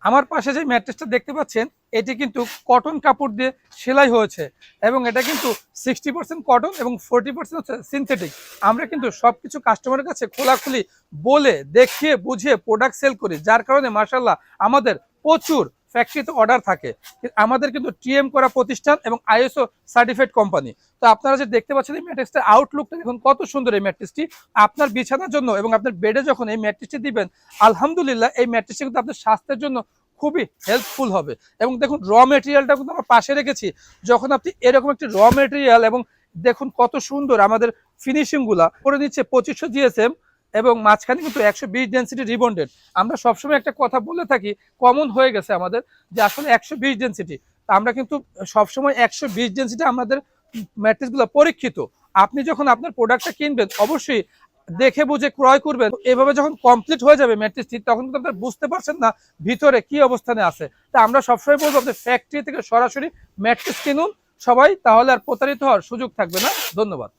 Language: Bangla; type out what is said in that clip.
আমার পাশে যে ম্যাট্রেসটা দেখতে পাচ্ছেন এটি কিন্তু কটন কাপড় দিয়ে সেলাই হয়েছে এবং এটা কিন্তু 60% কটন এবং 40% হচ্ছে সিনথেটিক। আমরা কিন্তু সবকিছু কাস্টমারের কাছে খোলাখুলি বলে দেখিয়ে বুঝিয়ে প্রোডাক্ট সেল করি, যার কারণে মাশাআল্লাহ আমাদের প্রচুর ফ্যাক্টরিতে অর্ডার থাকে। আমাদের কিন্তু টিএম করা প্রতিষ্ঠান এবং আইএসও সার্টিফাইড কোম্পানি। তো আপনারা যে দেখতে পাচ্ছেন এই ম্যাট্রেসটার আউটলুকটা দেখুন কত সুন্দর। এই ম্যাট্রেসটি আপনার বিছানার জন্য এবং আপনার বেডে যখন এই ম্যাট্রেসটি দিবেন, আলহামদুলিল্লাহ এই ম্যাট্রেসটি কিন্তু আপনার স্বাস্থ্যের জন্য খুবই হেল্পফুল হবে। এবং দেখুন র মেটেরিয়ালটা কিন্তু আমরা পাশে রেখেছি। যখন আপনি এরকম একটি র মেটেরিয়াল এবং দেখুন কত সুন্দর আমাদের ফিনিশিং গুলা করে নিচ্ছে 2500 জিএসএম এবং মাঝখানে কিন্তু 120 ডেন্সিটি রিবন্ডেড। আমরা সবসময় একটা কথা বলে থাকি, কমন হয়ে গেছে আমাদের, যে আসলে 120 ডেন্সিটি। আমরা কিন্তু সবসময় 120 ডেন্সিটি আমাদের ম্যাট্রেসগুলো পরীক্ষিত। আপনি যখন আপনার প্রোডাক্টটা কিনবেন অবশ্যই দেখে বুঝে ক্রয় করবেন। এভাবে যখন কমপ্লিট হয়ে যাবে ম্যাট্রেসটি তখন কিন্তু আপনারা বুঝতে পারছেন না ভিতরে কি অবস্থানে আছে। তা আমরা সবসময় বলবো আপনি ফ্যাক্টরি থেকে সরাসরি ম্যাট্রেস কিনুন সবাই, তাহলে আর প্রতারিত হওয়ার সুযোগ থাকবে না। ধন্যবাদ।